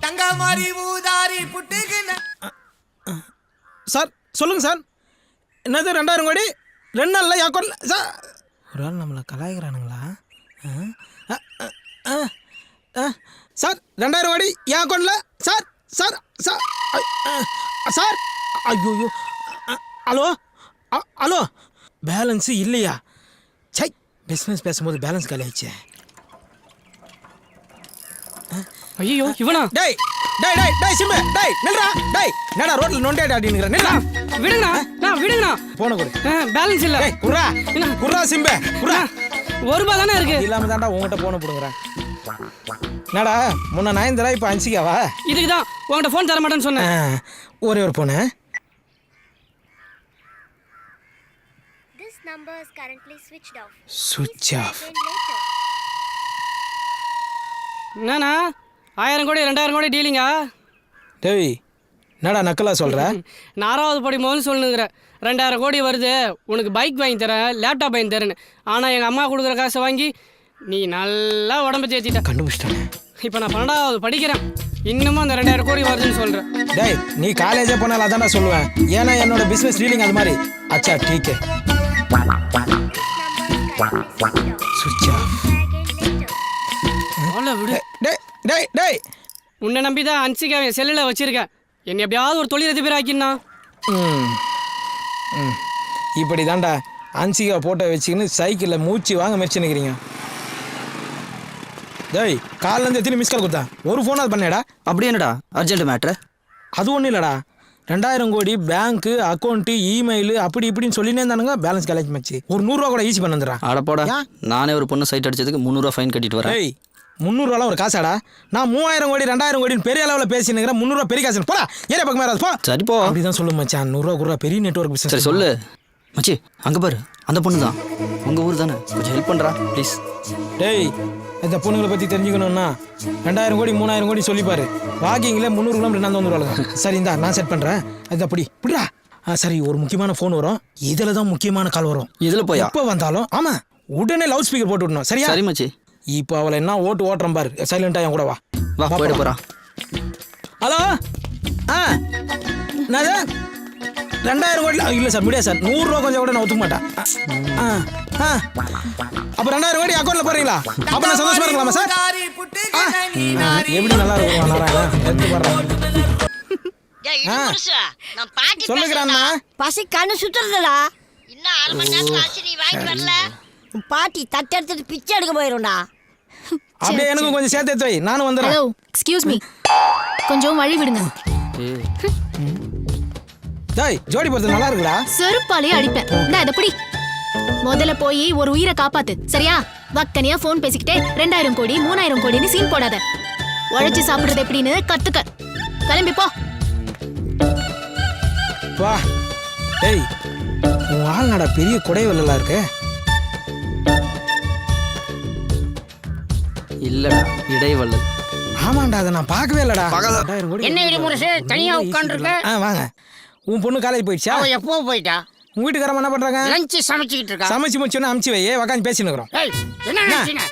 தங்க மாதிரி ஊதாரி புட்டுக்கு. சார் சொல்லுங்கள் சார். என்னது 2000 கோடி 2 நாளில் என் அக்கௌண்ட்டில் சார்? ஒரு ஆள் நம்மளை கலாய்க்கிறானுங்களா? சார் 2000 கோடி என் அக்கௌண்ட்டில் சார். சார் சார் சார் ஐயோ ஹலோ ஹலோ பேலன்ஸு இல்லையா? சை, பிஸ்னஸ் பேசும்போது பேலன்ஸ் காலி ஆயிடுச்சு. ஐயோ இவனா? டேய் டேய் டேய் டேய் சிம்பு டேய் நில்றா. டேய் என்னடா ரோட்ல நொண்டேடா அப்படிங்கற? நில்றா. விடுங்கண்ணா, நான் விடுங்கண்ணா. போன கொடு. பேலன்ஸ் இல்ல. டேய் குர்ரா குர்ரா சிம்பு குர்ரா. ₹1 தானே இருக்கு. இல்லாம தான்டா உன்கிட்ட போன புடுங்கறேன். என்னடா முன்ன 9 இப்போ 5 இதுக்கு தான் உன்கிட்ட ஃபோன் தர மாட்டேன்னு சொன்னேன். ஒரே ஒரு போன. This number is currently switched off. Switch off. என்னண்ணா 1000 கோடி 2000 கோடி டீலிங்கா? டேய் என்னடா நக்கலா சொல்ற? 4வது படிக்கும்போது சொல்லுங்கிற 2000 கோடி வருது, உனக்கு பைக் வாங்கி தரேன், லேப்டாப் வாங்கி தரேன்னு. ஆனால் எங்கள் அம்மா கொடுக்குற காசை வாங்கி நீ நல்லா உடம்பு தேத்திட்ட. கண்டுபிடிச்சிட்டானே. இப்போ நான் 12வது படிக்கிறேன், இன்னமும் அந்த 2000 கோடி வருதுன்னு சொல்கிறேன். டேய் நீ காலேஜே போனாலும் அதான்டா சொல்லுவேன். ஏன்னா என்னோட பிஸ்னஸ் டீலிங் அது மாதிரி. அச்சா டீக்கே. சுவிட்ச் ஆஃப். விடு. டேய் டேய் டேய் உன்னை நம்பி தான் அன்சிக்காவை செல்லில் வச்சிருக்கேன். என்னை எப்படியாவது ஒரு தொழிலதிபர் ஆக்கினா. இப்படி தான்டா அன்சிகா போட்டோ வச்சுக்கின்னு சைக்கிளில் மூச்சு வாங்க முயற்சி நிற்கிறீங்க. டேய் காலிலேருந்து எத்தனை மிஸ் கால் கொடுத்தா? ஒரு ஃபோன் அது பண்ணேடா. அப்படி என்னடா அர்ஜென்ட் மேட்ரு? அது ஒன்றும் இல்லைடா. 2000 கோடி பேங்க்கு அக்கௌண்ட்டு இமெயில் அப்படி இப்படின்னு சொல்லினே இருந்தானுங்க. பேலன்ஸ் காலேஜ் மச்சு ஒரு ₹100 கூட ஈஸி பண்ணிடுறான். அடப்போடா, நானே ஒரு பொண்ணு சைட் அடிச்சதுக்கு ₹300 ஃபைன் கட்டிட்டு வரேன். டேய் ₹300 ஒரு காசாடா? நான் 3000 கோடி 2000 கோடின்னு பெரிய அளவில் பேசினுக்கிறேன். ₹300 பெரிய காசு. போடா ஏரியா பக்கம் மேலே போ. சரி போ. அப்படிதான் சொல்லு மச்சான். ₹100 பெரிய நெட்வொர்க் பிசினஸ். சரி சொல்லு மச்சி. அங்கே பாரு, அந்த பொண்ணு தான். உங்கள் ஊர் தானே, கொஞ்சம் ஹெல்ப் பண்ணுறா ப்ளீஸ். டேய் இந்த பொண்ணுங்களை பற்றி தெரிஞ்சுக்கணும்னா 2000 கோடி 3000 கோடி சொல்லிப்பாரு. வாக்கிங்கில் 300 கிலோமீட்டர் நான் வந்துடுவாங்க. சரி இந்தா நான் செட் பண்ணுறேன். அது அப்படி இப்படிடா. சரி ஒரு முக்கியமான ஃபோன் வரும். இதில் தான் முக்கியமான கால் வரும். இதில் போய் எப்போ வந்தாலும் ஆமாம் உடனே லவுட் ஸ்பீக்கர் போட்டு விடணும். சரியா? சரி மச்சி. இப்போ அவளை என்ன ஓட்டுறேன் பாரு. சைலண்டாக என் கூட வா. வா போயிட்டு போகிறான். ஹலோ என்னது 2000 கோடி இல்லை சார் முடியாது சார். ₹100 கொஞ்சம் கூட நான் ஒத்துக்க மாட்டேன். அப்போ 2000 கோடி அக்கௌண்ட்டில் போடுறீங்களா? அப்போ நான் சந்தோஷமா இருக்கலாமா சார்? எப்படி நல்லா இருக்கும் எடுத்து போடுறேன். சொல்லுகிறான்னா பசி கண்ணு சுத்துறதுடா. இன்னும் 1/2 மணி நேரத்துல ஆச்சு, நீ வாங்கிட்டு வரல? பாட்டி தட்டு எடுத்துட்டு பிச்சை எடுக்க போயிரும்டா. அப்படியே எனக்கும் கொஞ்சம் சேர்த்து எடுத்து வை. நானும் வந்துடுறேன். ஹலோ எக்ஸ்கியூஸ் மீ, கொஞ்சம் வழி விடுங்க. டேய் ஜோடி போறது நல்லா இருக்குடா. செருப்பாலே அடிப்பேன். நான் இதை பிடி. முதல்ல போய் ஒரு உயிரை காப்பாத்து சரியா? வக்கனியா ஃபோன் பேசிக்கிட்டே 2000 கோடி 3000 கோடின்னு சீன் போடாத. உழைச்சு சாப்பிடுறது எப்படின்னு கத்துக்க. கிளம்பி போ. வா. டேய் உன் ஆள் நடா பெரிய குடைவெல்லாம் இருக்கு. இல்லடா இடைவள்ளல். ஆமாண்டா அதை நான் பார்க்கவே இல்லடா. என்ன இடிமுரசு தனியா உட்கார்ந்துருக்க? வாங்க. உன் பொண்ணு காலேஜ் போயிடுச்சா? அவ எப்போ போயிட்டா? உங்க வீட்டுக்காரமா என்ன பண்றாங்க? லஞ்ச் சமைச்சிட்டு இருக்கா. சமைச்சு முடிச்சோன்னு அமுச்சு வை. உட்காந்து பேசிட்டு இருக்கிறோம். ஏய் என்ன நினைச்சீங்க?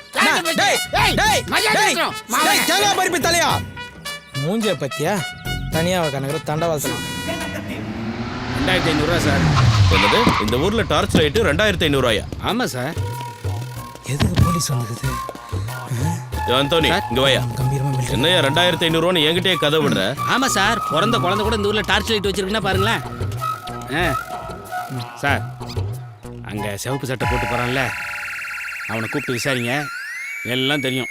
டேய் டேய் மரியாதை டேய் இருக்கணும். மாமா கேளா பரிப்பு தலையா மூஞ்ச பத்தியா தனியா உட்காந்துக்கிற தண்டவாசனம். 2500 சார். என்னது இந்த ஊர்ல டார்ச் லைட் 2500? ஆமா சார். எதுக்கு போலீஸ் வந்துக்குது? அந்தோனி இங்க வாயா. கம்பீரமா மிலிட்டரி. என்னையா 2500 என்கிட்டயே கதை விடுற? ஆமா சார், பிறந்த குழந்தை கூட இந்த ஊர்ல டார்ச் லைட் வச்சிருக்குன்னா பாருங்களேன். சார் அங்க சிவப்பு சட்டை போட்டு போறான்ல, அவனை கூப்பிட்டு விசாரிங்க, எல்லாம் தெரியும்.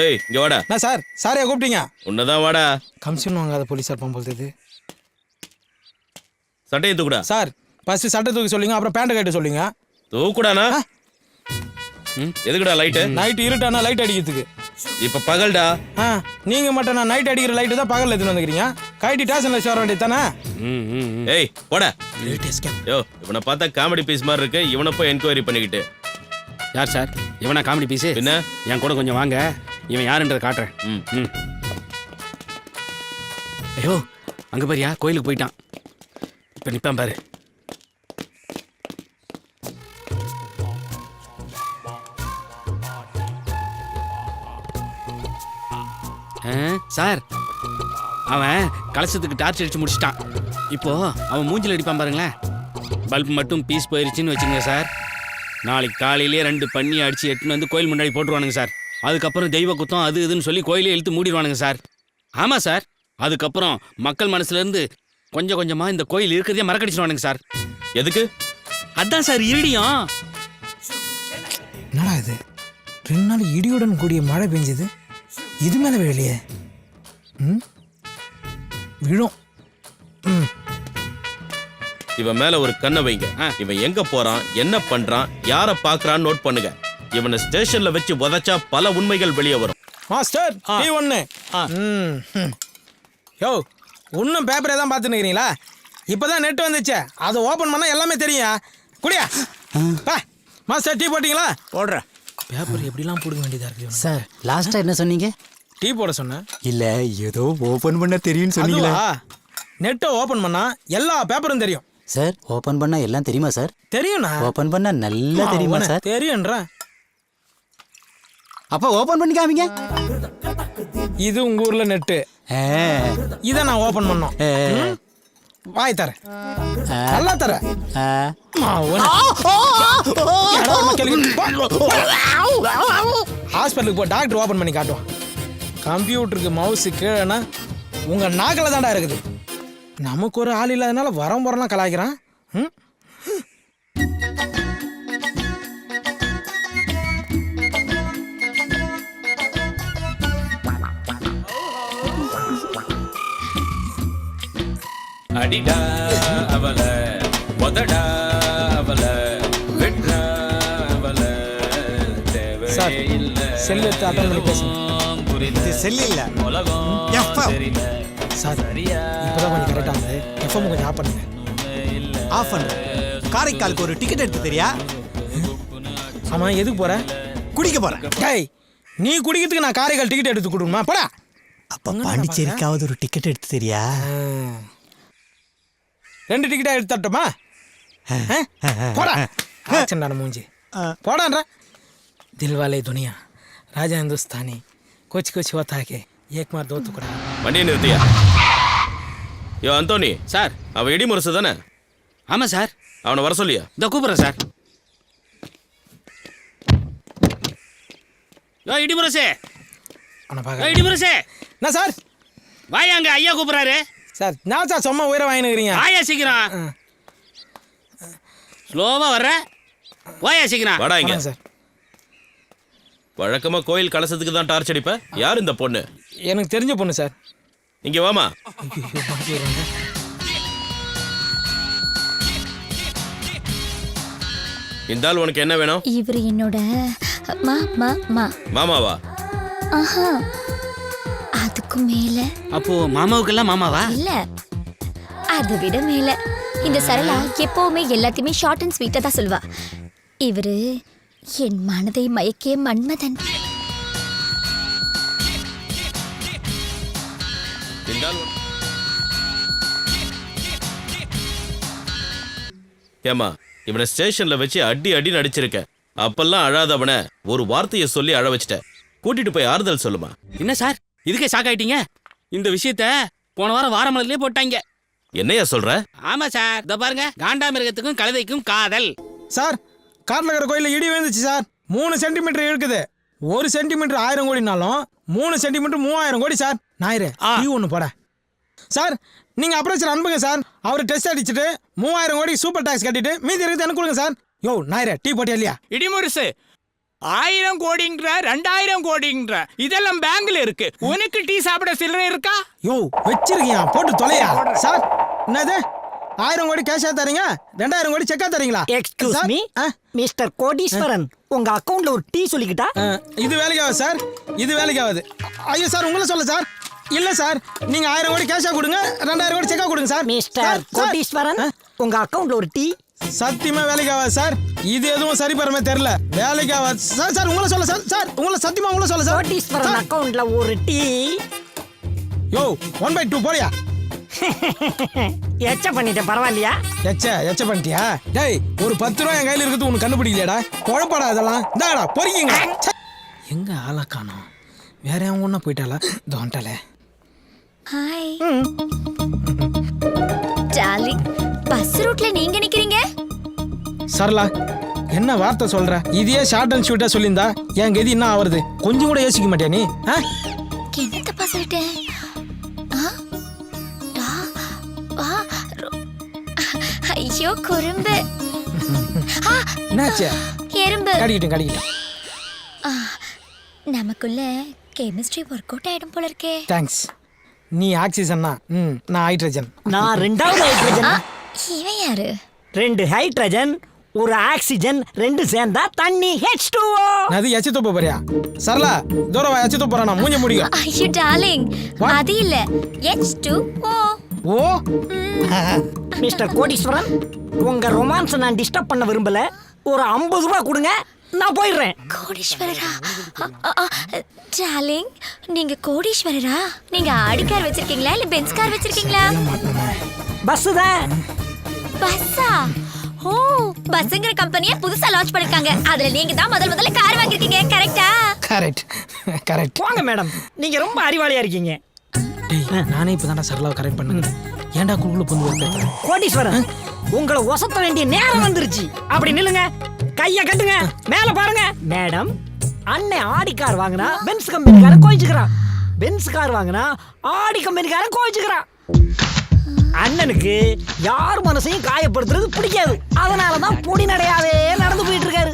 ஏய் இங்க வாடா. நான் சார் சாரையா கூப்பிட்டீங்க? உன்னதான் வாடா. கமிஷன் வாங்காத போலீஸார் போகும்போது சட்டையை தூக்குடா. சார் ஃபர்ஸ்ட் சட்டை தூக்கி சொல்லுங்க, அப்புறம் பேண்ட் கட்ட சொல்லுங்க. தூக்குடானா? எதுக்குடா லைட்டு? நைட் இருட்டானா லைட் அடிக்கிறதுக்கு. இப்ப பகல்டா. நீங்க மட்டும் நான் நைட் அடிக்கிற லைட்டு தான் பகல்ல எடுத்துட்டு வந்துக்கிறீங்க. கைட்டி ஸ்டேஷன்ல சேர வேண்டியது தானே? ஏய் போடா. யோ இவனை பார்த்தா காமெடி பீஸ் மாதிரி இருக்கு. இவனை போய் என்கொயரி பண்ணிக்கிட்டு. யார் சார் இவனா காமெடி பீஸு? என்ன என் கூட கொஞ்சம் வாங்க, இவன் யாருன்றதை காட்டுறேன். ஐயோ அங்க பாரியா, கோயிலுக்கு போயிட்டான். இப்ப நிப்பான் பாரு. சார் அவன் கலசத்துக்கு டார்ச் அடிச்சு முடிச்சிட்டான். இப்போ அவன் மூஞ்சில் அடிப்பான் பாருங்களேன். பல்ப் மட்டும் பீஸ் போயிருச்சுன்னு வச்சுங்க சார், நாளைக்கு காலையிலே 2 பண்ணி அடிச்சு எட்டுன்னு வந்து கோயில் முன்னாடி போட்டுருவானுங்க சார். அதுக்கப்புறம் தெய்வ குத்தம் அது இதுன்னு சொல்லி கோயிலே இழுத்து மூடிடுவானுங்க சார். ஆமாம் சார். அதுக்கப்புறம் மக்கள் மனசுலேருந்து கொஞ்சம் கொஞ்சமாக இந்த கோயில் இருக்கிறதே மறக்கடிச்சிடுவானுங்க சார். எதுக்கு? அதான் சார் இருடியும். என்னடா இது 2 நாள் இடியுடன் கூடிய மழை பெஞ்சது, இது மேலே விழலையே. விழும். இவன் மேல ஒரு கண்ணை வைங்க. இவன் எங்க போறான், என்ன பண்றான், யார பாக்குறான்னு நோட் பண்ணுங்க. இவனை ஸ்டேஷன்ல வச்சு உதைச்சா பல உண்மைகள் வெளியே வரும். மாஸ்டர் டீ ஒன்று. யோ இன்னும் பேப்பரே தான் பார்த்துன்னு இருக்கிறீங்களா? இப்போதான் நெட் வந்துச்சு, அதை ஓப்பன் பண்ணால் எல்லாமே தெரியும். குடியா பா. மாஸ்டர் டீ போட்டிங்களா? போடுறேன். பேப்பர் எப்படிலாம் போடுங்க வேண்டியதாக இருக்குது சார் லாஸ்ட்டாக என்ன சொன்னீங்க? டீ போட சொன்னேன். இல்லை ஏதோ ஓப்பன் பண்ண தெரியும்னு சொன்னீங்களா? நெட்டை ஓப்பன் பண்ணால் எல்லா பேப்பரும் தெரியும். சார் ஓப்பன் பண்ணா எல்லாம் தெரியுமா சார்? தெரியும்ண்ணா. ஓப்பன் பண்ணா நல்லா தெரியுமா சார்? தெரியும்ன்றேன். அப்போ ஓப்பன் பண்ணி காமிங்க. இது உங்க ஊர்ல நெட்டு, இதை நான் ஓப்பன் பண்ணோம். வாய் தர நல்லா தர. ஹாஸ்பிட்டலுக்கு போ, டாக்டர் ஓப்பன் பண்ணி காட்டுவான். கம்ப்யூட்டருக்கு மவுஸ் கீழேனா உங்க நாக்கில் தான்டா இருக்குது. நமக்கு ஒரு ஆள் இல்லாதனால வரம் வரலாம் கலாய்க்கிறான். அடிடா அவல உதடா அவல வெட்றா அவல சார் செல்லு எடுத்து அட்டன் பண்ணி பேசுங்க. இது செல்லு இல்ல, எஃப்எம். சார் இப்போதான் கொஞ்சம் கரெக்டாக இருந்தது. எஃப்எம் கொஞ்சம் ஆஃப் பண்ணுங்க. ஆஃப் பண்ணு. காரைக்காலுக்கு ஒரு டிக்கெட் எடுத்து தெரியா? ஆமாம், எதுக்கு போற? குடிக்க போறேன். டேய், நீ குடிக்கிறதுக்கு நான் காரைக்கால் டிக்கெட் எடுத்து கொடுக்கணுமா? போடா. அப்ப பாண்டிச்சேரிக்காவது ஒரு டிக்கெட் எடுத்து தெரியா? 2 டிக்கெட்டாக எடுத்து தரட்டுமா? போடா. ஆச்சண்டான மூஞ்சி போடான்ற. தில்வாலே துனியா ராஜா இந்துஸ்தானி கோச்சி கோச்சி ஓத்தாக்கே ஏக்மார் தோத்து கூட. வண்டியை நிறுத்தியா? யோ அந்தோனி சார். அவன் இடி முரசு தானே? ஆமாம் சார். அவனை வர சொல்லியா? இதோ கூப்பிட்றேன் சார். யோ இடிமுரசே, அவனை யோ பார்க்க. இடிமுரசே, என்ன சார்? வாயாங்க, ஐயா கூப்பிட்றாரு சார் நான் சார் சும்மா உயிரை வாங்கினுக்கிறீங்க. வாயா சீக்கிரம். ஸ்லோவா வர்ற, வாயா சீக்கிரம். வாடா இங்க. சார் வழக்கமா கோயில் கலசத்துக்கு தான் டார்ச் அடிப்ப. யார் இந்த பொண்ணு? எனக்கு தெரிஞ்ச பொண்ணு சார். இங்க வாமா. இந்த ஆள் உனக்கு என்ன வேணும்? இவர் என்னோட மாமாவா? ஆஹா, அதுக்கு மேல. அப்போ மாமாவுக்கெல்லாம் மாமாவா? இல்ல, அதை விட மேல. இந்த சரளா எப்பவுமே எல்லாத்தையுமே ஷார்ட் அண்ட் ஸ்வீட்டா தான் சொல்வா. இவரு என் மனதை மயக்கிய மன்மதன். இந்த ஆள் ஏமா இவனை ஸ்டேஷன்ல வச்சு அடி அடி நடிச்சிருக்க. அப்பெல்லாம் அழாதவனை ஒரு வார்த்தையை சொல்லி அழ வச்சிட்ட. கூட்டிட்டு போய் ஆறுதல் சொல்லுமா. என்ன சார் இதுக்கே ஷாக் ஆயிட்டீங்க? இந்த விஷயத்த போன வாரம் வாரமலர்லயே போட்டாங்க. என்னையா சொல்ற? ஆமா சார். இத பாருங்க, காண்டாமிருகத்துக்கும் கழுதைக்கும் காதல். சார் காட்டில் இருக்கிற கோயிலில் இடி விழுந்துச்சு சார். 3 சென்டிமீட்டர் இருக்குது. 1 சென்டிமீட்டர் 1000 கோடினாலும் 3 சென்டிமீட்டர் 3000 கோடி சார். ஞாயிறு டீ ஒன்று போட சார். நீங்கள் அப்ரோச்சர் அனுப்புங்க சார். அவர் டெஸ்ட் அடிச்சுட்டு 3000 கோடி சூப்பர் டாக்ஸ் கட்டிட்டு மீதி இருக்குது எனக்கு கொடுங்க சார். யோ ஞாயிறு டீ போட்டியா இல்லையா? இடிமுரசு 1000 கோடின்ற 2000 கோடின்ற இதெல்லாம் பேங்க்ல இருக்கு. உனக்கு டீ சாப்பிட சில்லறை இருக்கா? யோ வச்சிருக்கியா போட்டு தொலையா சார். என்னது 1000 கோடி கேஷா தரீங்க, 2000 கோடி செக்கா தரீங்களா? எக்ஸ்கியூஸ் மீ மிஸ்டர் கோடீஸ்வரன், உங்க அக்கவுண்ட்ல ஒரு டீ சொல்லிக்கிட்டா? இது வேலைக்காவது சார், இது வேலைக்காவது. ஐயோ சார் உங்களை சொல்ல சார். இல்ல சார், நீங்க 1000 கோடி கேஷா கொடுங்க, 2000 கோடி செக்கா கொடுங்க சார். மிஸ்டர் கோடீஸ்வரன், உங்க அக்கவுண்ட்ல ஒரு டீ. சத்தியமா வேலைக்காவது சார். இது எதுவும் சரி பரமே தெரியல. வேலைக்காவது சார். சார் உங்களை சொல்ல சார். சார் உங்களை சத்தியமா உங்களை சொல்ல சார். கோடீஸ்வரன் அக்கவுண்ட்ல ஒரு டீ. யோ 1/2 போடியா. எச்ச பண்ணிட்டேன், பரவாயில்லையா? எச்ச பண்ணிட்டியா? டேய் ஒரு 10 ரூபா என் கையில இருக்குது, உனக்கு கண்டுபிடிக்கலையாடா? குழப்படா இதெல்லாம். இந்தாடா பொறிக்கிங்க. எங்க ஆளா காணோம்? வேற அவங்க ஒன்றா போயிட்டாளா? தோண்டாலே ஹாய் டார்லிங், பஸ் ரூட்ல நீங்க நிக்கிறீங்க? சரளா என்ன வார்த்தை சொல்ற? இதையே ஷார்ட் அண்ட் ஷூட்டா சொல்லியிருந்தா என் கதி என்ன ஆவறது? கொஞ்சம் கூட யோசிக்க மாட்டியா நீ? என்ன தப்பா சொல்லிட்டேன்? ஐயோ குறும்பு. என்னாச்சு? எறும்பு. கடிக்கிட்டேன். நமக்குள்ள கெமிஸ்ட்ரி ஒர்க் அவுட் ஆயிடும் போல இருக்கே. தேங்க்ஸ். நீ ஆக்சிஜன்னா நான் ஹைட்ரஜன். நான் ரெண்டாவது ஹைட்ரஜன். இவன் யாரு? 2 ஹைட்ரஜன் ஒரு ஆக்சிஜன் 2 சேர்ந்தா தண்ணி H2O. அது எச்சு துப்ப போறியா? சரளா தூரவா எச்சு துப்புறா, நான் மூஞ்ச முடியும். ஐயோ டார்லிங், அது இல்ல H2O. ஓ மிஸ்டர் கோடீஸ்வரன், உங்க ரொமான்ஸ் நான் டிஸ்டர்ப் பண்ண விரும்பல. ஒரு 50 ரூபாய் கொடுங்க, நான் போயிடுறேன். கோடீஸ்வரரா? டார்லிங், நீங்க கோடீஸ்வரரா? நீங்க ஆடி கார் வச்சிருக்கீங்களா இல்ல பென்ஸ் கார் வச்சிருக்கீங்களா? பஸ் தான். பஸ்ஸா? ஓ, பஸ்ங்கிற கம்பெனியை புதுசா லான்ச் பண்ணிருக்காங்க. அதுல நீங்க தான் முதல்ல கார் வாங்கிருக்கீங்க, கரெக்ட்டா? கரெக்ட். போங்க மேடம், நீங்க ரொம்ப அறிவாளியா இருக்கீங்க. டேய், நானே இப்பதான்டா சரளாவை கரெக்ட் பண்ணுங்க. ஏன்டா குழுக்குள்ள பொந்து வைக்க? கோடீஸ்வரன், உங்களை ஒசத்த வேண்டிய நேரம் வந்துருச்சு. அப்படி நில்லுங்க, கைய கட்டுங்க, மேல பாருங்க. மேடம், அண்ணன் ஆடி கார் வாங்கினா பென்ஸ் கம்பெனிக்காரன் கோவிச்சுக்கிறான். பென்ஸ் கார் வாங்கினா ஆடி கம்பெனிக்காரன் கோவிச்சுக்கிறான். அண்ணனுக்கு யார் மனசையும் காயப்படுத்துறது பிடிக்காது. அதனாலதான் பொடி நடையாவே நடந்து போயிட்டு இருக்காரு.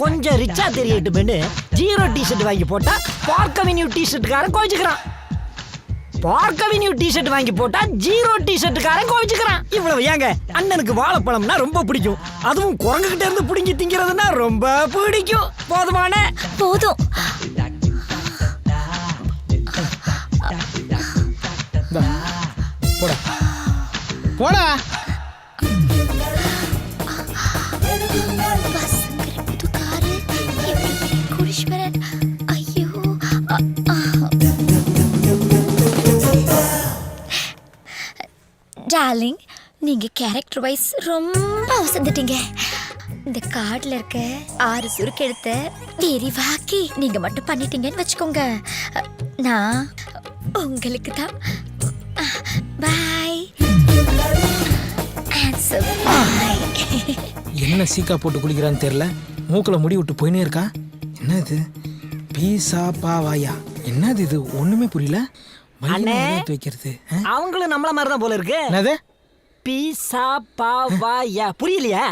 கொஞ்சம் ரிச்சா தெரியட்டுமென்னு 0 டிஷர்ட் வாங்கி போட்டா பார்க் அவென்யூ டிஷர்ட்டுக்காரன் கோவிச்சுக்கிறான். பார்க் அவென்யூ டிஷர்ட் வாங்கி போட்டா 0 டிஷர்ட்டுக்காரன் கோவிச்சுக்கிறான். இவ்வளவு ஏங்க, அண்ணனுக்கு வாழைப்பழம்னா ரொம்ப பிடிக்கும். அதுவும் குரங்குகிட்ட இருந்து பிடிங்கி திங்கிறதுனா ரொம்ப பிடிக்கும். போதுமான போதும். போடா போடா. பஸ்ங்கிற புது காரு, எவ்வளவு பெரிய கோடீஸ்வரன். ஐயோ. டார்லிங், நீங்க கேரக்டர் வைஸ் ரொம்ப அவசந்துட்டீங்க. இந்த கார்டுல இருக்க 6 சுருக்கெடுத்த விரிவாக்கி நீங்க மட்டும் பண்ணிட்டீங்கன்னு வச்சுக்கோங்க. நான் உங்களுக்கு தான். பாய். என்ன சீக்கா போட்டு குளிக்கிறான்னு தெரியல. மூக்குல முடி விட்டு போயினே இருக்கா. என்னது? பீஸா பாவாயா? என்னது இது? ஒண்ணுமே புரியல. அண்ணே, வைக்கிறது அவங்களும் நம்மள மாதிரி தான் போல இருக்கு. என்னது? பீஸா பாவாயா புரியலையா?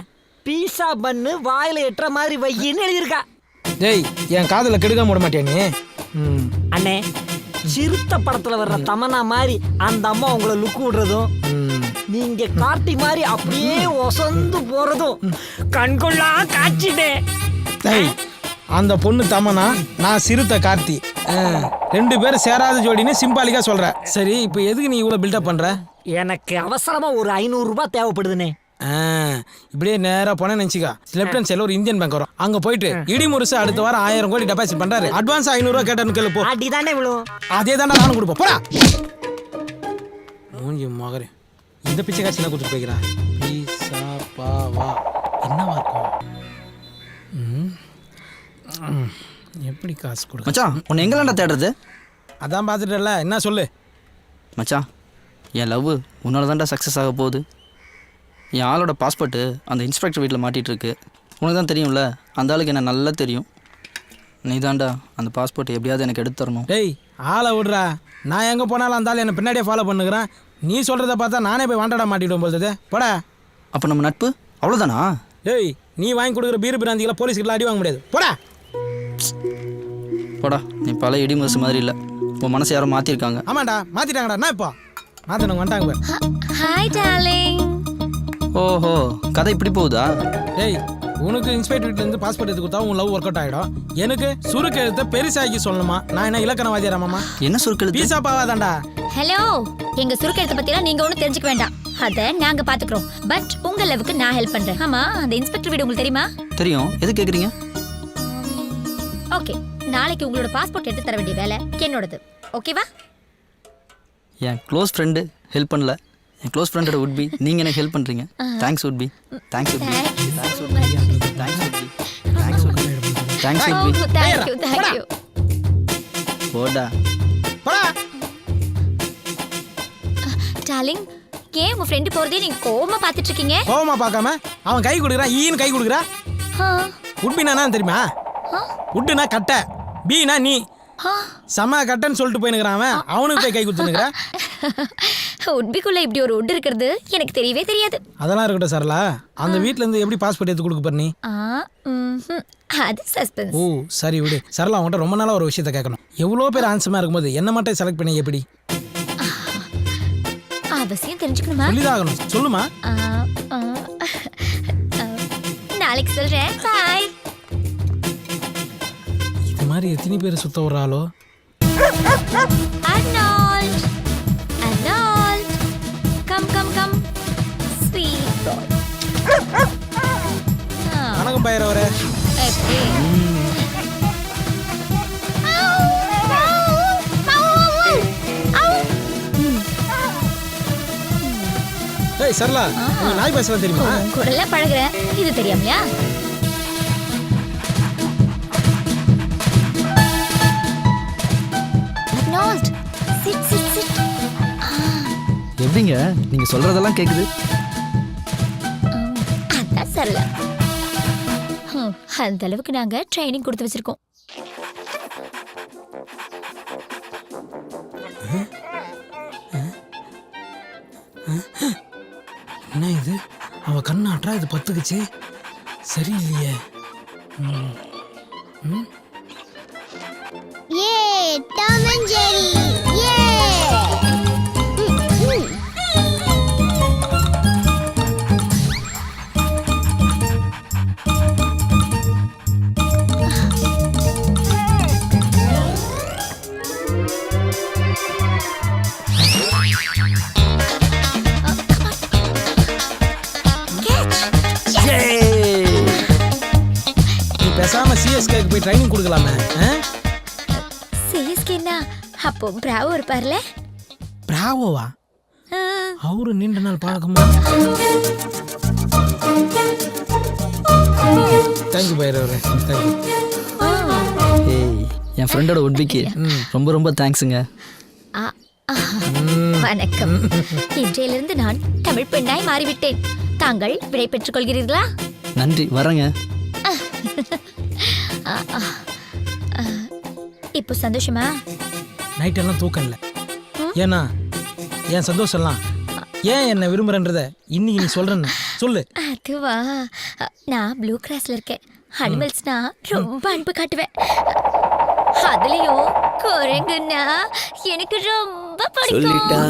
பீஸா பண்ணு வாயில எட்டுற மாதிரி வையின்னு எழுதியிருக்கா. டேய், என் காதல கெடுக்காம விட மாட்டியா நீ? அண்ணே, சிறுத்த படத்துல வர்ற தமன்னா மாதிரி அந்த அம்மா உங்களை லுக் விடுறதும், நீங்க கார்த்தி மாதிரி அப்படியே ஒசந்து போறதும் கண்கொள்ளா காட்சிட்டே. டேய், அந்த பொண்ணு தமனா, நான் சிறுத்த கார்த்தி. 2 பேரும் சேராத ஜோடின்னு சிம்பாலிக்கா சொல்ற. சரி, இப்போ எதுக்கு நீ இவ்வளவு பில்டப் பண்ற? எனக்கு அவசரமா ஒரு 500 ரூபாய் தேவைப்படுதுனே. இப்படியே நேரா போன நினைச்சிக்கா, லெஃப்ட் ஹேண்ட் சைடுல ஒரு இந்தியன் பேங்க் வரும். அங்க போயிட்டு இடி முருசு அடுத்த வாரம் 1000 கோடி டெபாசிட் பண்றாரு. அட்வான்ஸ் 500 ரூபாய் கேட்டேன்னு கேளு போ. அடிதானே விழும். அதே தானே நானும் கொடுப்போம். போடா மூஞ்சி மகரே. இந்த பிச்சை காட்சி என்ன கொடுத்து போய்க்கிறா? பீஸா பாவா என்னவா இருக்கும்? எப்படி காசு கொடுக்க? மச்சான், உன்னை எங்கெல்லாம்டா தேடுறது? அதான் பார்த்துட்டல, என்ன சொல்லு மச்சான். என் லவ் உன்னால தான்டா சக்ஸஸ் ஆக போகுது. என் ஆளோட பாஸ்போர்ட்டு அந்த இன்ஸ்பெக்டர் வீட்டில் மாட்டிகிட்டு இருக்கு. உனக்கு தான் தெரியும்ல, அந்த ஆளுக்கு என்ன நல்லா தெரியும். நீ தான்டா அந்த பாஸ்போர்ட் எப்படியாவது எனக்கு எடுத்து தரணும். டேய், ஆளை விட்றா. நான் எங்கே போனாலும் அந்த ஆள் என்னை பின்னாடியே ஃபாலோ பண்ணுகிறேன். நீ சொல்கிறத பார்த்தா நானே போய் வாண்டடா மாட்டிவிடுவோம் போல்றது. போடா. அப்போ நம்ம நட்பு அவ்வளோதானா? டேய், நீ வாங்கி கொடுக்குற பீரு பிராந்திகளை போலீஸ்கிட்ட அடி வாங்க முடியாது. போடா போடா. நீ பல இடி முரசு மாதிரி இல்லை. உன் மனசை யாரும் மாற்றிருக்காங்க. ஆமாண்டா, மாற்றிட்டாங்கடா. என்ன இப்போ மாற்றினவங்க வந்துட்டாங்க. Hi darling. ஓஹோ, கதை இப்படி போகுதா? டேய், உனக்கு இன்ஸ்பெக்டர் வீட்டிலேருந்து பாஸ்போர்ட் எடுத்து கொடுத்தா உன் லவ் ஒர்க் அவுட் ஆகிடும். எனக்கு சுருக்கு எழுத்த பெருசாக்கி சொல்லணுமா? நான் என்ன இலக்கணவாதியாராமாமா? என்ன சுருக்கெழுத்து? பீஸா பாவாதான்டா. ஹலோ, எங்க சுருக்கெழுத்த பத்திலாம் நீங்க ஒன்றும் தெரிஞ்சுக்க வேண்டாம். அதை நாங்க பாத்துக்கிறோம். பட் உங்க லவ்வுக்கு நான் ஹெல்ப் பண்றேன். ஆமா, அந்த இன்ஸ்பெக்டர் வீடு உங்களுக்கு தெரியுமா? தெரியும். எது கேட்குறீங்க? ஓகே, நாளைக்கு உங்களோட பாஸ்போர்ட் எடுத்து தர வேண்டிய வேலை என்னோடது. ஓகேவா? என் க்ளோஸ் ஃப்ரெண்டு ஹெல்ப் பண்ணல. என் க்ளோஸ் ஃப்ரெண்டோட உட்பி நீங்கள் எனக்கு ஹெல்ப் பண்ணுறீங்க. Thanks உட்பி. Thanks உட்பி. Thanks உட்பி. Thanks உட்பி. Thanks உட்பி. Thanks உட்பி. Thank you. போடா. போடா. டார்லிங், ஏன் உங்க ஃப்ரெண்டு போறதே நீங்க கோவமா பாத்துட்டு இருக்கீங்க? கோவமா பார்க்காம அவன் கை கொடுக்குறான், ஈன்னு கை கொடுக்குறா. உட்பினா தெரியுமா? உட்டுனா கட்டை, பீனா நீ. சம கட்டைன்னு சொல்லிட்டு போயினுக்கிறான் அவன். அவனுக்கு போய் கை கொடுத்துனுக்குறா. உட்பிக்குள்ள இப்படி ஒரு உட் இருக்கிறது எனக்கு தெரியவே தெரியாது. அதெல்லாம் இருக்கட்டும் சரளா, அந்த வீட்ல இருந்து எப்படி பாஸ்போர்ட் எடுத்து கொடுக்க போற நீ? அது சஸ்பென்ஸ். ஓ சரி விடு. சரளா, உன்கிட்ட ரொம்ப நாளா ஒரு விஷயத்த கேட்கணும். எவ்வளோ பேர் ஆன்சமா இருக்கும்போது என்ன மட்டும் செலக்ட் பண்ணி எப்படி? அவசியம் தெரிஞ்சுக்கணுமா? சொல்லிதாகணும், சொல்லுமா. நாளைக்கு சொல்றேன். பாய். இது மாதிரி எத்தனை பேர் சுத்த வர்றாளோ? Arnold, Arnold, come come come, sweet boy. வணக்கம் பயிரவரே. ஏய் சரளா, உனக்கு நாய் பேசலாம் தெரியுமா? கூடல பழகுறேன், இது தெரியாமையா? Arnold, sit sit sit. எப்படிங்க நீங்கள் சொல்கிறதெல்லாம் கேட்குது? அதான் சரளா. அந்த அளவுக்கு நாங்க ட்ரைனிங் கொடுத்து வச்சிருக்கோம். என்ன இது? அவ கண்ணாட்டா இது பத்துக்குச்சு. சரியில்லையே. Tom and Jerry. நீ பேசாம சிஎஸ்கேக்கு போய் ட்ரைனிங் கொடுக்கலாமே. சிஎஸ்கேனா அப்போ பிராவோ இருப்பார்ல? பிராவோவா? அவரு நீண்ட நாள் பழக்கமா? தேங்க்யூ பயிரவரே, தேங்க்யூ. ஏய், என் ஃப்ரெண்டோட உட்பிக்கு ரொம்ப ரொம்ப தேங்க்ஸுங்க. வணக்கம். இன்றையிலிருந்து நான் தமிழ் பெண்ணாய் மாறிவிட்டேன். தாங்கள் விடை பெற்றுக் கொள்கிறீர்களா? நன்றி, வரேங்க. இப்போ சந்தோஷமா? நைட் எல்லாம் தூக்கம் இல்லை. ஏன்னா என் சந்தோஷம்லாம் ஏன் என்ன விரும்புறன்றத இன்னைக்கு நீ சொல்றேன்னு சொல்லு. அதுவா, நான் ப்ளூ கிராஸ்ல இருக்கேன். அனிமல்ஸ்னா ரொம்ப அன்பு காட்டுவேன். அதுலயும் குரங்குன்னா எனக்கு ரொம்ப பிடிக்கும்.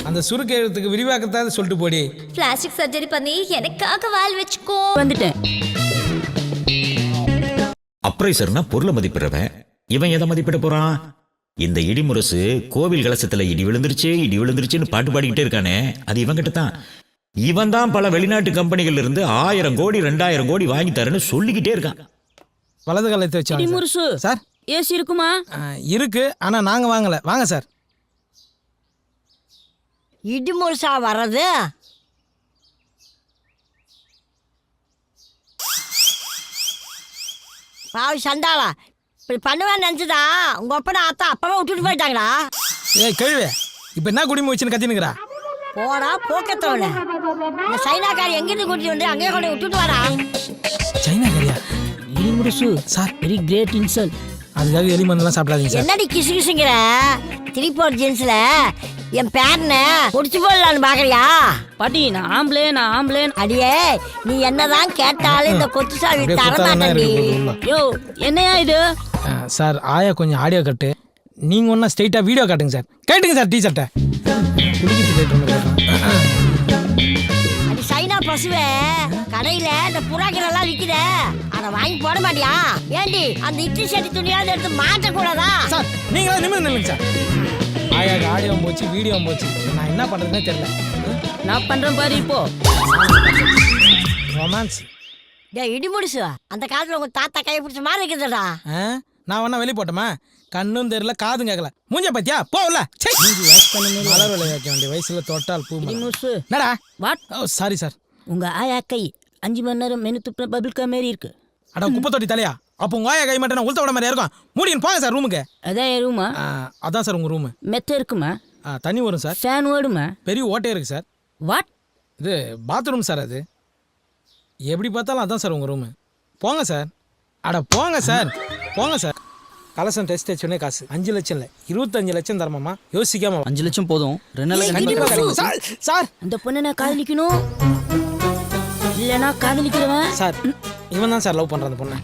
அந்த சுருக்கு எழுத்துக்கு விரிவாக்கத்தான் சொல்லிட்டு போடி. பிளாஸ்டிக் சர்ஜரி பண்ணி எனக்காக வால் வச்சுக்கோ. வந்துட்டேன். அப்ரைசர்னா பொருளை மதிப்பிடுறவன். இவன் எதை மதிப்பிட போறான்? இந்த இடிமுரசு கோவில் கலசத்துல இடி விழுந்துருச்சுன்னு பாட்டு பாடிக்கிட்டே இருக்கானே, அது இவன் கிட்ட தான். இவன் தான் பல வெளிநாட்டு கம்பெனிகள் இருந்து 1000 கோடி 2000 கோடி வாங்கி தரேன்னு சொல்லிக்கிட்டே இருக்கான். வலது காலத்தை வச்சு சார். ஏசி இருக்குமா? இருக்கு, ஆனா நாங்க வாங்கல. வாங்க சார். இடிமுரசா வர்றது? பாவி சண்டாளா, இப்படி பண்ணுவேன்னு நினச்சிதா உங்க அப்பா அத்தா அப்பவே விட்டுட்டு போயிட்டாங்களா? ஏய் கேள்வி, இப்ப என்ன குடிமை வச்சுன்னு கத்தினுக்குறா? போடா போக்கத்தவன. இந்த சைனாக்காரி எங்கிருந்து கூட்டிட்டு வந்து அங்கேயே கொண்டு விட்டுட்டு வரா? சைனாக்காரியா? Idimurasu sir, very great insult. அதுக்காக எலி மருந்துலாம் சாப்பிடாதீங்க சார். என்னடி கிசு கிசுங்கிற? திருப்பூர் ஜென்ஸ்ல என் பேரனை முடிச்சு போடலான்னு பாக்குறியா? பாட்டி, நான் ஆம்பளே. அடியே, நீ என்னதான் கேட்டாலும் இந்த கொத்து சாவி தரமாட்டேன்டி. யோ, என்னையா இது? சார், ஆயா கொஞ்சம் ஆடியோ கட்டு. நீங்க ஒன்னா ஸ்ட்ரைட்டா வீடியோ காட்டுங்க சார். கேட்டுங்க சார் டீ-ஷர்ட்டை. அது சைனா பசுவே, கடையில இந்த புறாக்கள் எல்லாம் விக்குத, அதை வாங்கி போட மாட்டியா? ஏண்டி அந்த இட்லி சட்டி துணியாவது எடுத்து மாட்டக்கூடாதா? சார், நீங்களா நிமிர்ந்து நில்லுங்க சார். ஆயாக்கு ஆடியோ போச்சு, வீடியோ போச்சு. நான் என்ன பண்றதுன்னே தெரியல. நான் பண்றேன் பாரு இப்போ. ரொமான்ஸ். டேய் இடிமுடிசு, அந்த காலத்துல உங்க தாத்தா கையை பிடிச்ச மாதிரி இருக்குதுடா. நான் வேணா வெளியே போட்டோமா? கண்ணும் தெரியல, காதும் கேட்கல. மூஞ்ச பத்தியா போகல. மலர் விளைய வைக்க வேண்டிய வயசுல தொட்டால் பூ. என்னடா? வாட்? Sorry sir. உங்க ஆயா கை 5 மணி நேரம் மெனு துப்புன பபிள்கா மாரி இருக்கு. அட குப்பை தொட்டி தலையா, அப்போ உங்க ஆயா கை மட்டும் நான் உளுத்த விட மாதிரியா இருக்கும். மூடின்னு போங்க சார் ரூமுக்கு. அதான் என் ரூமா? அதான் சார் உங்க ரூமு. மெத்த இருக்குமா? தண்ணி வரும் சார். ஃபேன் ஓடுமா? பெரிய ஓட்டே இருக்கு சார். வாட்? இது பாத்ரூம் சார். அது எப்படி பார்த்தாலும் அதான் சார் உங்க ரூமு. போங்க சார். அட போங்க சார், போங்க சார். கலசம் டெஸ்ட் வச்சோடனே காசு 5 லட்சம் இல்லை 25 லட்சம் தரமாமா. யோசிக்காம 5 லட்சம் போதும். 2 நாளைக்கு கண்டிப்பா கிடைக்கும் சார். சார் அந்த பொண்ணை நான் காதலிக்கணும் இல்லைனா காதலிக்கிறவன் சார் இவன் தான் சார் லவ் பண்றான் அந்த பொண்ணை.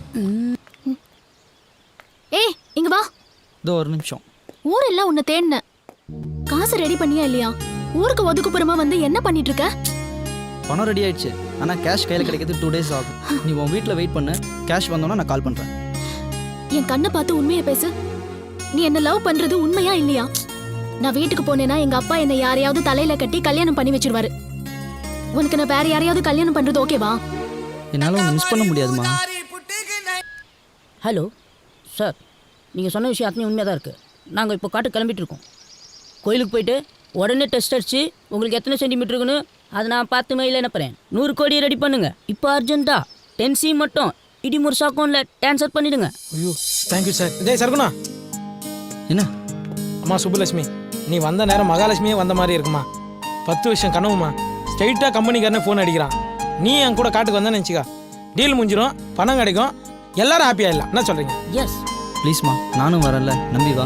ஏய் இங்க வா. இதோ ஒரு நிமிஷம். ஊரெல்லாம் உன்னை தேடினேன். காசு ரெடி பண்ணியா இல்லையா? ஊருக்கு ஒதுக்குப்புறமா வந்து என்ன பண்ணிட்டு இருக்க? பணம் ரெடி ஆயிடுச்சு. ஆனால் கேஷ் கையில் கிடைக்கிறது 2 days ஆகும். நீ உன் வீட்டில் வெயிட் பண்ணு. கேஷ் வந்தோன்னா நான் கால் பண்ணுறேன். என் கண்ணை பார்த்து உண்மையை பேசு. நீ என்ன லவ் பண்றது உண்மையா இல்லையா? நான் வீட்டுக்கு போனேன்னா எங்க அப்பா என்னை யாரையாவது தலையில கட்டி கல்யாணம் பண்ணி வச்சிருவாரு. உனக்கு நான் வேற யாரையாவது கல்யாணம் பண்றது ஓகேவா? என்னால் உன்னை மிஸ் பண்ண முடியாதுமா. ஹலோ சார், நீங்கள் சொன்ன விஷயம் அத்தனை உண்மையாக தான் இருக்குது. நாங்கள் இப்போ காட்டு கிளம்பிட்டு இருக்கோம். கோயிலுக்கு போயிட்டு உடனே டெஸ்ட் அடிச்சு உங்களுக்கு எத்தனை சென்டிமீட்டர் இருக்குன்னு அதை நான் 10 மைலில் அனுப்புகிறேன். 100 கோடி ரெடி பண்ணுங்க. இப்போ அர்ஜென்ட்டா 10C மட்டும் இடிமுறை அக்கௌண்ட்டில் ட்ரான்ஸ்ஃபர் பண்ணிடுங்க. ஐயோ தேங்க்யூ சார். இதே சருக்குண்ணா. என்ன அம்மா சுப்புலட்சுமி, நீ வந்த நேரம் மகாலட்சுமியே வந்த மாதிரி இருக்குமா. 10 வருஷம் கனவுமா. ஸ்ட்ரைட்டாக கம்பெனிக்காரனே ஃபோன் அடிக்கிறான். நீ என் கூட காட்டுக்கு வந்தேன்னு நினச்சிக்கா, டீல் முடிஞ்சிடும், பணம் கிடைக்கும், எல்லாரும் ஹாப்பியாக இல்லை. என்ன சொல்கிறீங்க? எஸ் ப்ளீஸ்மா, நானும் வரல, நம்பி வா.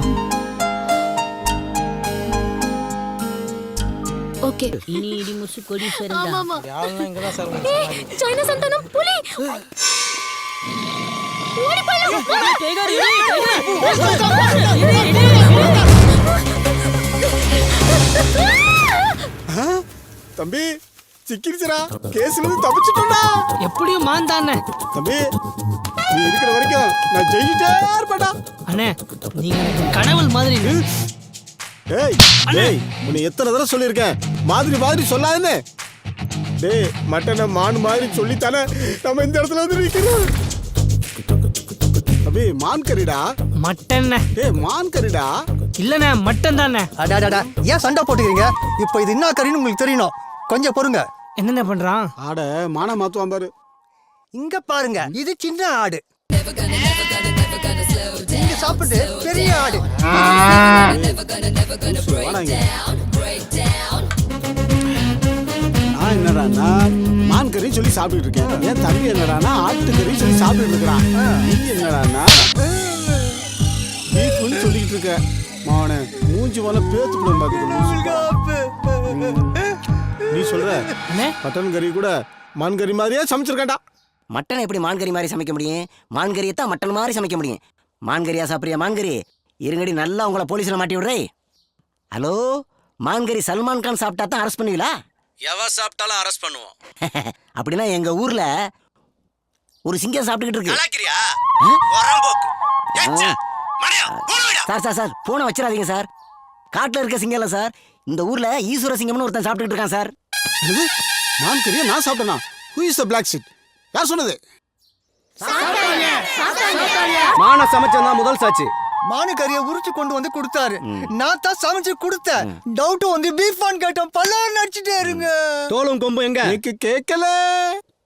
ஓகே. இனி இடிமுறை கொடி சரிந்தா. ஆமாமா. யாருன்னா இங்கே தான் சார். சைனா சந்தானம் புலி. ஓடி போலாம். தம்பி சிக்கிருச்சுடா. கேஸ்ல இருந்து தப்பிச்சிட்டோம்டா. எப்படியும் மாந்தானே. தம்பி நீ இருக்கிற வரைக்கும் நான் ஜெயிச்சிட்டே இருப்பேன்டா. அண்ணே நீங்க கடவுள் மாதிரி. ஏய் டேய், உன்னை எத்தனை தடவை சொல்லியிருக்கேன் மாதிரி மாதிரி சொல்லாதுன்னு. டேய் மட்டனை மான் மாதிரி சொல்லித்தானே நம்ம இந்த இடத்துல வந்து நிற்கிறோம். தம்பி மான் கறிடா. மட்டன். டேய் மான் கறிடா. இல்லண்ணே மட்டன் தானே. அடாடா, ஏன் சண்டை போட்டுக்கிறீங்க? இப்போ இது என்ன கறின்னு உங்களுக்கு தெரியணும். கொஞ்சம் பொறுங்க. என்னென்ன பண்றான்? ஆட மான மாத்துவான் பாரு. இங்க பாருங்க, இது சின்ன ஆடு. இங்க சாப்பிட்டு பெரிய ஆடு. நான் என்னடான்னா மான் கறி சொல்லி சாப்பிட்டு இருக்கேன். என் தம்பி என்னடானா ஆட்டு கறி சொல்லி சாப்பிட்டு இருக்கிறான். நீ என்னடானா பீஃப்னு சொல்லிட்டு இருக்க. மாவன மூஞ்சி போல பேத்து கூட பாத்துக்க. நீ சொல்ற மட்டன் கறி கூட மான் கறி மாதிரியே சமைச்சிருக்கேன்டா. மட்டன் எப்படி மான்கறி மாதிரி சமைக்க முடியும்? மான்கறியை தான் மட்டன் மாதிரி சமைக்க முடியும். மான்கறியா சாப்பிட்றியா? மான்கறி இருங்கடி, நல்லா உங்களை போலீஸில் மாட்டி விடுறே. ஹலோ, மான்கறி சல்மான் கான் சாப்பிட்டா தான் அரெஸ்ட் பண்ணுவீங்களா? எவ சாப்பிட்டாலும் அரெஸ்ட் பண்ணுவோம். அப்படின்னா எங்க ஊர்ல ஒரு சிங்கம் சாப்பிட்டுக்கிட்டு இருக்கு. சார் சார் சார் போனை வச்சிடாதீங்க சார். காட்டில் இருக்க சிங்கம் இல்லை சார், இந்த ஊர்ல ஈஸ்வர சிங்கம்னு ஒருத்தன் சாப்பிட்டுக்கிட்டு இருக்கான் சார். மான் கறியா நான் சாப்பிட்டேனா? Who is the black sheep? யார் சொன்னது? மான சமைச்சா முதல் சாட்சி. மானு கறியை உரிச்சு கொண்டு வந்து கொடுத்தாரு. நான் தான் சமைச்சு கொடுத்தேன். டவுட் வந்து பீஃப் ஆன் கேட்டோம். பல்லாறு நடிச்சுட்டே இருங்க. தோலும் கொம்பு எங்க? கேட்கல.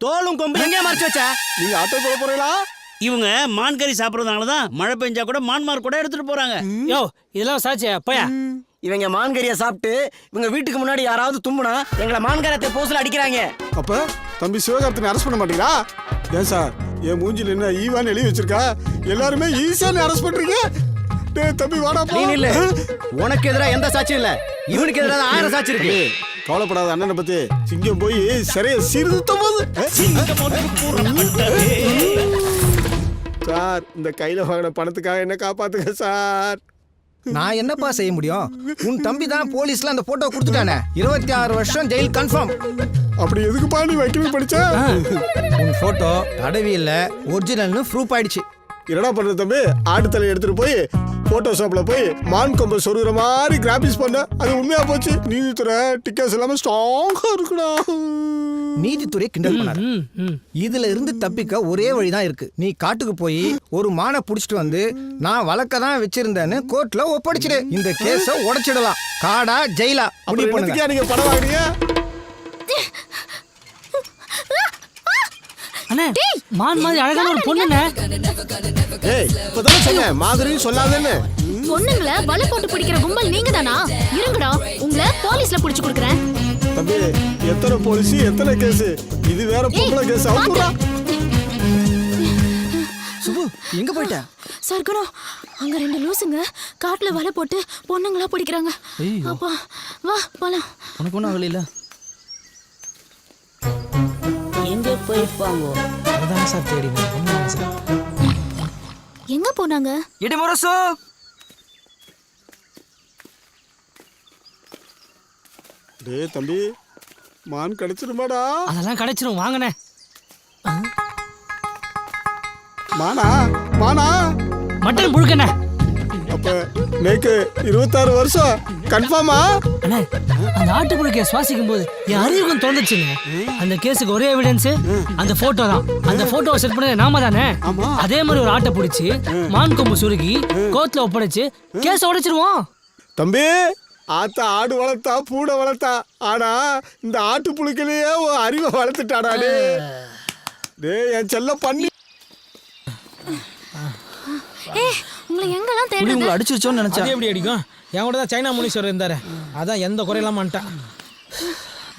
தோலும் கொம்பு எங்க மறைச்சு வச்ச? நீங்க ஆட்டோ போட போறீங்களா? இவங்க மான் கறி சாப்பிட்றதுனால தான் மழை பெஞ்சா கூட மான்மார் கூட எடுத்துட்டு போறாங்க. யோ இதெல்லாம் சாட்சியா போயா? இவங்க மான்கறியை சாப்பிட்டு இவங்க வீட்டுக்கு முன்னாடி யாராவது தும்புனா எங்களை மான்கரத்தை போஸ்ல அடிக்கிறாங்க. அப்ப தம்பி சிவகார்த்தினை அரெஸ்ட் பண்ண மாட்டீங்களா? ஏன் சார் என் மூஞ்சில என்ன ஈவான்னு எழுதி வச்சிருக்கா? எல்லாருமே ஈஸியா அரெஸ்ட் பண்றீங்க. டேய் தம்பி வாடா போ. இல்ல உனக்கு எதிரா எந்த சாட்சியும் இல்ல, இவனுக்கு எதிரா 1000 சாட்சி இருக்கு. கவலைப்படாத அண்ணனை பத்தி. சிங்கம் போய் சரியா சீர்திருத்த போது. சார் இந்த கையில வாங்கின பணத்துக்காக என்ன காப்பாத்துங்க சார். நான் என்னப்பா செய்ய முடியும்? உன் தம்பி தான் போலீஸ்ல அந்த போட்டோ கொடுத்துட்டானே. 26 வருஷம் ஜெயில் கன்ஃபார்ம். அப்படி எதுக்குப்பா நீ வக்கீல் படிச்ச? உன் போட்டோ தடவி இல்ல, ஒரிஜினல்னு ப்ரூஃப் ஆயிடுச்சு. என்னடா பண்ற தம்பி? ஆட்டு தலையை எடுத்துட்டு போய் போட்டோஷாப்ல போய் மான் கொம்பை சொருகிற மாதிரி கிராபிக்ஸ் பண்ண. அது உண்மையா போச்சு. நீதித்துறை டிக்கெட்ஸ் எல்லாமே ஸ்ட்ராங்கா இருக்குடா. நீதித்துறை கிண்டல் பண்ணாரு. இதுல இருந்து தப்பிக்க ஒரே வழிதான் இருக்கு. நீ காட்டுக்கு போய் ஒரு மானை புடிச்சிட்டு வந்து நான் வழக்க தான் வச்சிருந்தேன்னு கோர்ட்ல ஒப்படைச்சிடு. இந்த கேஸ உடைச்சிடலாம். காடா ஜெயிலா அப்படி பண்ணுங்க. நீங்க படம் வாங்குறீங்க? அண்ணே மான் மாதிரி அழகான ஒரு பொண்ணுண்ணே. ஏய் இப்பதானே சொன்னேன் மாதிரின்னு சொல்லாதேன்னு. பொண்ணுங்களை வலை போட்டு பிடிக்கிற கும்பல் நீங்க தானா? இருங்கடா, உங்களை போலீஸ்ல புடிச்சு கொடுக்குறேன். தம்பி எத்தனை போலீஸ் எத்தனை கேஸ், இது வேற பொம்பளை கேஸ். அவுத்துடா. சுபு எங்க போயிட்ட? சர்க்குணம், அங்க 2 லூசுங்க காட்டுல வலை போட்டு பொண்ணுங்களா பிடிக்கிறாங்க. அப்பா வா போலாம். உனக்கு ஒன்றும் ஆகல. எங்க போயிருப்பாங்க? அதுதான் சார் தேடினேன் சார். எங்க போனாங்க? இடிமுரசு டேய் தம்பி மான் கிடைச்சிருமாடா? அதெல்லாம் கிடைச்சிரும் வாங்கண்ணே. மானா மானா மட்டன் புழுக்கண்ணே. அப்ப நேக்கு 26 வருஷம் கன்ஃபார்மா? அண்ணே அந்த ஆட்டு புழுக்கைய சுவாசிக்கும் போது என் அறிவுக்கும் தோணுச்சுங்க. அந்த கேஸுக்கு ஒரே எவிடன்ஸ் அந்த போட்டோ தான். அந்த போட்டோவை செட் பண்ணது நாம தானே. அதே மாதிரி ஒரு ஆட்டை பிடிச்சி மான் கொம்பு சுருக்கி கோர்ட்ல ஒப்படைச்சு கேஸ் உடைச்சிருவோம். தம்பி ஆத்தா ஆடு வளர்த்தா பூனை வளர்த்தா, ஆனா இந்த ஆட்டு புழுக்கிலேயே அறிவை வளர்த்துட்டாடா. டேய் என் செல்ல பண்ணி. உங்களை எங்கெல்லாம் புலி தேடுறது? உங்களை அடிச்சிருச்சோன்னு நினைச்சா. அது எப்படி அடிக்கும்? என் கூட தான் சைனா முனீஸ்வரர் இருந்தாரு, அதான் எந்த குறையெல்லாம் மாட்டான்.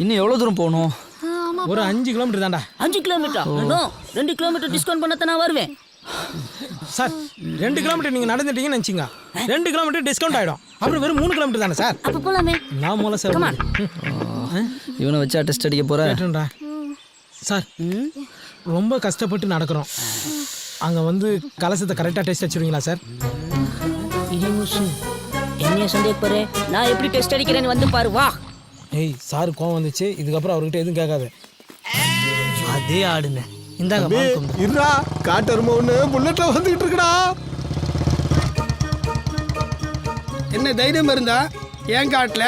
இன்னும் எவ்வளோ தூரம் போகணும்? ஒரு 5 கிலோமீட்டர் தான்டா. 5 கிலோமீட்டர்? 2 கிலோமீட்டர் டிஸ்கவுண்ட் பண்ணத்தான் நான் வருவேன். சார் 2 கிலோமீட்டர் நீங்கள் நடந்துட்டீங்கன்னு நினச்சிங்க, 2 கிலோமீட்டர் டிஸ்கவுண்ட் ஆகிடும். அப்புறம் வெறும் 3 கிலோமீட்டர் தானே சார். அப்ப போலாமே. நான் மூலம் சார் இவனை வச்சா டெஸ்ட் அடிக்க போகிறேன் சார். ரொம்ப கஷ்டப்பட்டு நடக்கிறோம். அங்கே வந்து கலசத்தை கரெக்டாக டெஸ்ட் அடிச்சிருவீங்களா சார்? என்ன சந்தேகப்படுற? நான் எப்படி டெஸ்ட் அடிக்கிறேன்னு வந்து பாரு வா. ஏய் சார் கோவம் வந்துச்சு, இதுக்கப்புறம் அவர்கிட்ட எதுவும் கேட்காது. அதே ஆடுண்ணே. இந்தாங்க தம்பி மான் கொம்பு. இருடா, காட்டரும ஒண்ணு புல்லட்ல வந்துகிட்டு இருக்குடா. என்ன தைரியம் இருந்தா என் காட்டுல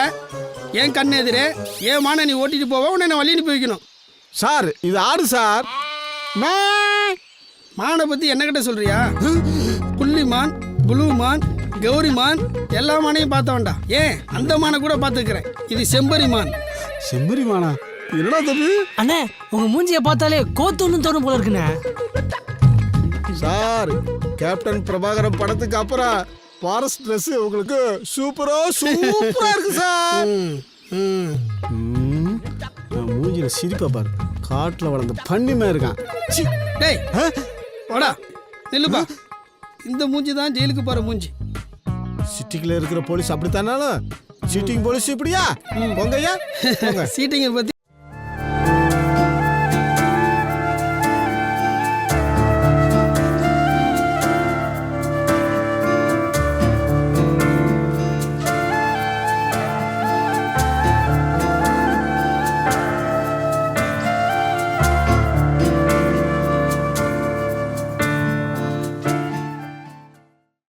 என் கண்ணு எதிரே ஏன் மான நீ ஓட்டிட்டு போவ, உன்னை நான் வழி அனுப்பி வைக்கணும். சார் இது ஆடு சார். மானை பத்தி என்ன கிட்ட சொல்றியா? புள்ளி மான், புளு மான், கௌரி மான் எல்லா மானையும் பார்த்தவன்டா. ஏன் அந்த மானை கூட பார்த்துக்கிறேன். இது செம்பரி மான். செம்பரி மானா? என்னடா தம்பி? அண்ணே உங்க மூஞ்சியை பார்த்தாலே கோத்தொன்னு தோணும் போல இருக்குண்ணே. சார் கேப்டன் பிரபாகரன் படத்துக்கு அப்புறம் ஃபாரஸ்ட் ட்ரெஸ் உங்களுக்கு சூப்பரா இருக்கு சார். மூஞ்சில சிரிப்பா பாரு, காட்டுல வளர்ந்த பண்ணிமே இருக்கான். டேய் வாடா நில்லுப்பா. இந்த மூஞ்சி தான் ஜெயிலுக்கு போற மூஞ்சி. சிட்டிக்குள்ள இருக்கிற போலீஸ் அப்படித்தானாலும் சீட்டிங் போலீஸ் இப்படியா? பொங்கையா சீட்டிங்கை பத்தி